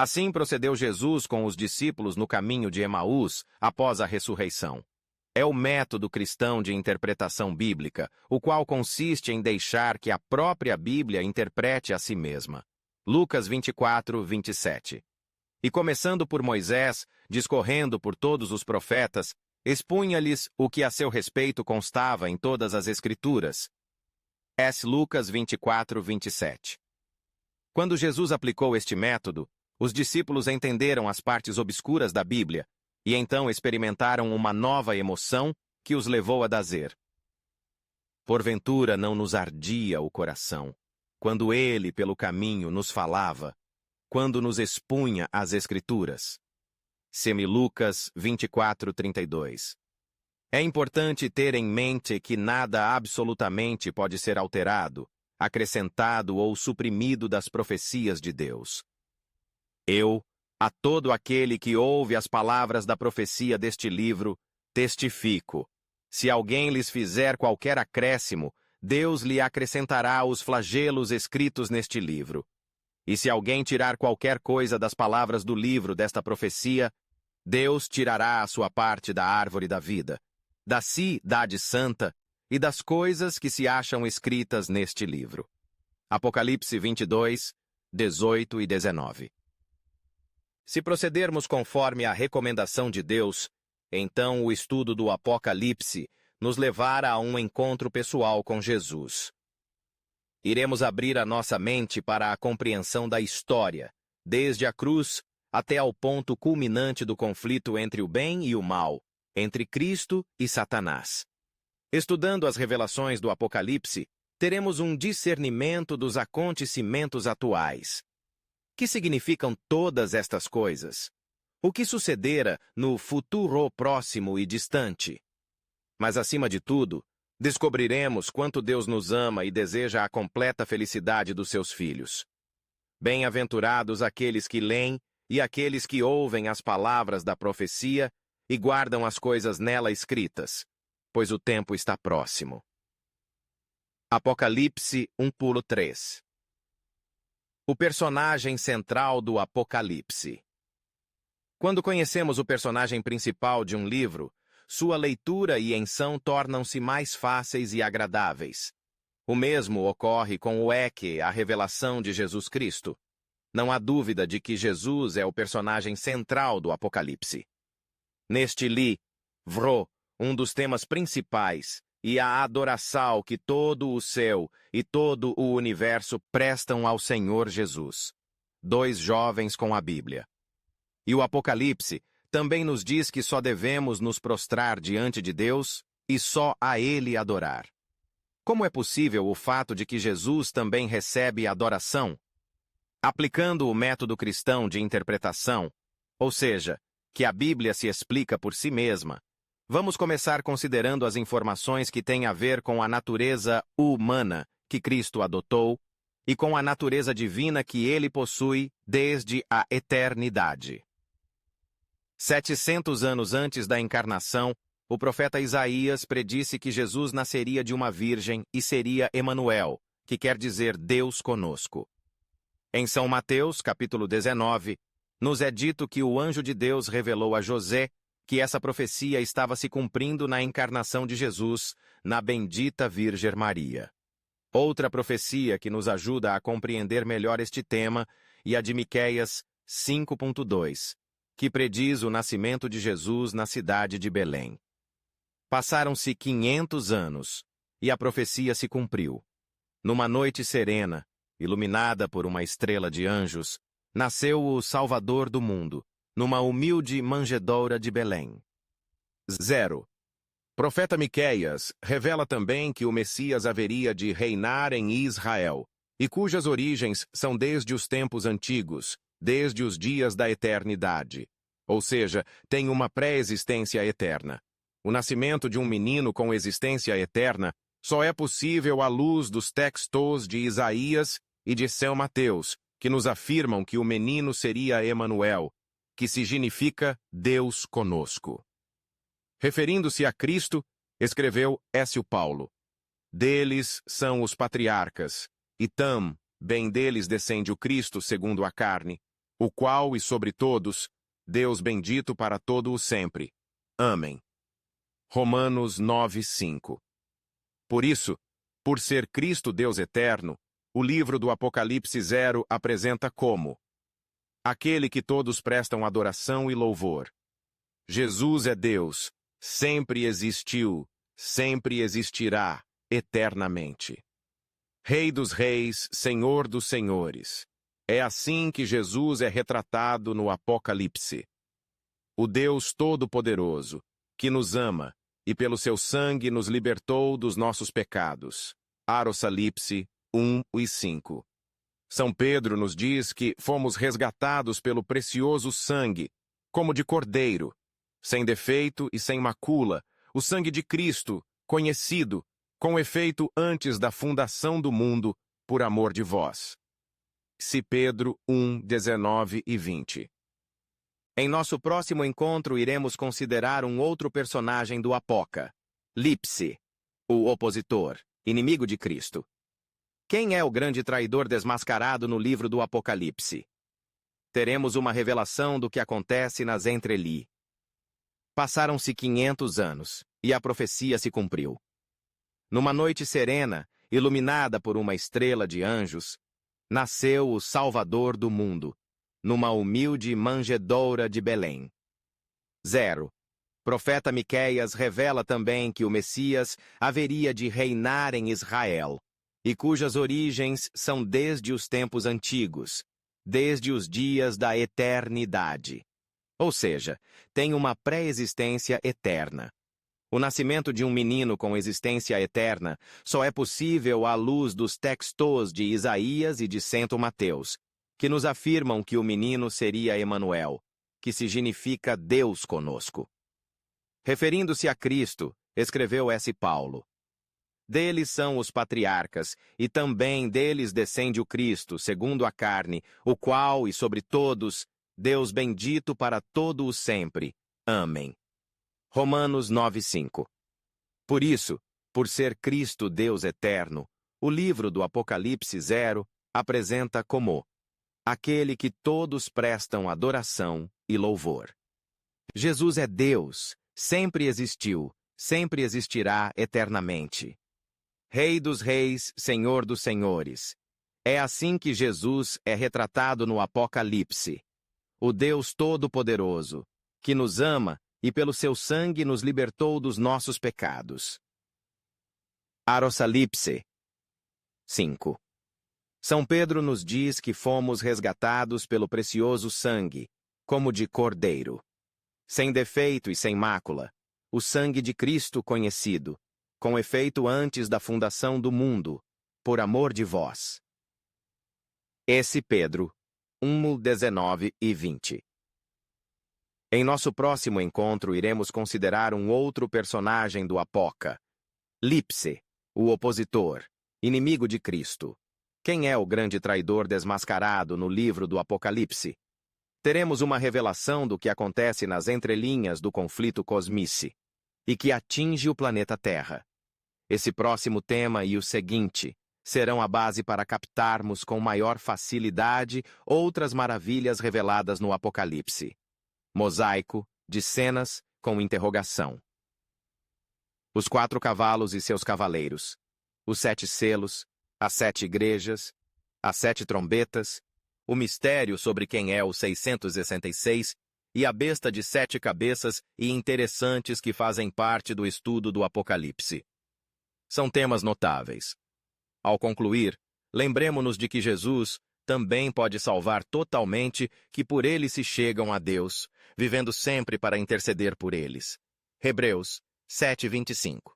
Assim procedeu Jesus com os discípulos no caminho de Emaús após a ressurreição. É o método cristão de interpretação bíblica, o qual consiste em deixar que a própria Bíblia interprete a si mesma. Lucas 24, 27. E começando por Moisés, discorrendo por todos os profetas, expunha-lhes o que a seu respeito constava em todas as Escrituras. Lucas 24, 27. Quando Jesus aplicou este método, os discípulos entenderam as partes obscuras da Bíblia e então experimentaram uma nova emoção que os levou a dizer: porventura não nos ardia o coração, quando ele pelo caminho nos falava, quando nos expunha as Escrituras. Lucas 24, 32. É importante ter em mente que nada absolutamente pode ser alterado, acrescentado ou suprimido das profecias de Deus. A todo aquele que ouve as palavras da profecia deste livro, testifico: se alguém lhes fizer qualquer acréscimo, Deus lhe acrescentará os flagelos escritos neste livro. E se alguém tirar qualquer coisa das palavras do livro desta profecia, Deus tirará a sua parte da árvore da vida, da cidade santa e das coisas que se acham escritas neste livro. Apocalipse 22, 18 e 19. Se procedermos conforme a recomendação de Deus, então o estudo do Apocalipse nos levará a um encontro pessoal com Jesus. Iremos abrir a nossa mente para a compreensão da história, desde a cruz até ao ponto culminante do conflito entre o bem e o mal, entre Cristo e Satanás. Estudando as revelações do Apocalipse, teremos um discernimento dos acontecimentos atuais. Que significam todas estas coisas? O que sucedera no futuro próximo e distante? Mas, acima de tudo, descobriremos quanto Deus nos ama e deseja a completa felicidade dos seus filhos. Bem-aventurados aqueles que leem e aqueles que ouvem as palavras da profecia e guardam as coisas nela escritas, pois o tempo está próximo. Apocalipse 1:3. O personagem central do Apocalipse. Quando conhecemos o personagem principal de um livro, sua leitura e ensão tornam-se mais fáceis e agradáveis. O mesmo ocorre com o a revelação de Jesus Cristo. Não há dúvida de que Jesus é o personagem central do Apocalipse. Neste livro, um dos temas principais e a adoração que todo o céu e todo o universo prestam ao Senhor Jesus. Dois jovens com a Bíblia. E o Apocalipse também nos diz que só devemos nos prostrar diante de Deus e só a Ele adorar. Como é possível o fato de que Jesus também recebe adoração? Aplicando o método cristão de interpretação, ou seja, que a Bíblia se explica por si mesma, vamos começar considerando as informações que têm a ver com a natureza humana que Cristo adotou e com a natureza divina que ele possui desde a eternidade. 700 anos antes da encarnação, o profeta Isaías predisse que Jesus nasceria de uma virgem e seria Emanuel, que quer dizer Deus conosco. Em São Mateus, capítulo 19, nos é dito que o anjo de Deus revelou a José que essa profecia estava se cumprindo na encarnação de Jesus, na bendita Virgem Maria. Outra profecia que nos ajuda a compreender melhor este tema é a de Miqueias 5:2, que prediz o nascimento de Jesus na cidade de Belém. Passaram-se 500 anos, e a profecia se cumpriu. Numa noite serena, iluminada por uma estrela de anjos, nasceu o Salvador do mundo, numa humilde manjedoura de Belém. 0. Profeta Miqueias revela também que o Messias haveria de reinar em Israel, e cujas origens são desde os tempos antigos, desde os dias da eternidade. Ou seja, tem uma pré-existência eterna. O nascimento de um menino com existência eterna só é possível à luz dos textos de Isaías e de São Mateus, que nos afirmam que o menino seria Emanuel, que significa Deus conosco. Referindo-se a Cristo, escreveu Écio Paulo: deles são os patriarcas, e bem deles descende o Cristo segundo a carne, o qual e sobre todos, Deus bendito para todo o sempre. Amém. Romanos 9:5. Por isso, por ser Cristo Deus eterno, o livro do Apocalipse 0 apresenta como aquele que todos prestam adoração e louvor. Jesus é Deus, sempre existiu, sempre existirá, eternamente. Rei dos reis, Senhor dos senhores. É assim que Jesus é retratado no Apocalipse. O Deus Todo-Poderoso, que nos ama, e pelo seu sangue nos libertou dos nossos pecados. Apocalipse 1:5. São Pedro nos diz que fomos resgatados pelo precioso sangue, como de cordeiro, sem defeito e sem macula, o sangue de Cristo, conhecido, com efeito antes da fundação do mundo, por amor de vós. Se Pedro 1:19 e 20. Em nosso próximo encontro, iremos considerar um outro personagem do Apocalipse, o opositor, inimigo de Cristo. Quem é o grande traidor desmascarado no livro do Apocalipse? Teremos uma revelação do que acontece nas entrelinhas. Passaram-se 500 anos, e a profecia se cumpriu. Numa noite serena, iluminada por uma estrela de anjos, nasceu o Salvador do mundo, numa humilde manjedoura de Belém. 0. Profeta Miqueias revela também que o Messias haveria de reinar em Israel, e cujas origens são desde os tempos antigos, desde os dias da eternidade. Ou seja, tem uma pré-existência eterna. O nascimento de um menino com existência eterna só é possível à luz dos textos de Isaías e de Santo Mateus, que nos afirmam que o menino seria Emanuel, que significa Deus conosco. Referindo-se a Cristo, escreveu S. Paulo: deles são os patriarcas, e também deles descende o Cristo, segundo a carne, o qual, e sobre todos, Deus bendito para todo o sempre. Amém. Romanos 9:5. Por isso, por ser Cristo Deus eterno, o livro do Apocalipse 0 apresenta como aquele que todos prestam adoração e louvor. Jesus é Deus, sempre existiu, sempre existirá eternamente. Rei dos reis, Senhor dos senhores. É assim que Jesus é retratado no Apocalipse. O Deus Todo-Poderoso, que nos ama e pelo seu sangue nos libertou dos nossos pecados. Apocalipse 5. São Pedro nos diz que fomos resgatados pelo precioso sangue, como de cordeiro. Sem defeito e sem mácula, o sangue de Cristo conhecido, com efeito antes da fundação do mundo, por amor de vós. Esse Pedro 1:19 e 20. Em nosso próximo encontro, iremos considerar um outro personagem do Apocalipse, o opositor, inimigo de Cristo. Quem é o grande traidor desmascarado no livro do Apocalipse? Teremos uma revelação do que acontece nas entrelinhas do conflito cosmice, e que atinge o planeta Terra. Esse próximo tema e o seguinte serão a base para captarmos com maior facilidade outras maravilhas reveladas no Apocalipse. Mosaico de cenas com interrogação. Os 4 cavalos e seus cavaleiros, os 7 selos, as 7 igrejas, as 7 trombetas, o mistério sobre quem é o 666 e a besta de 7 cabeças e interessantes que fazem parte do estudo do Apocalipse. São temas notáveis. Ao concluir, lembremo-nos de que Jesus também pode salvar totalmente, que por ele se chegam a Deus, vivendo sempre para interceder por eles. Hebreus 7:25.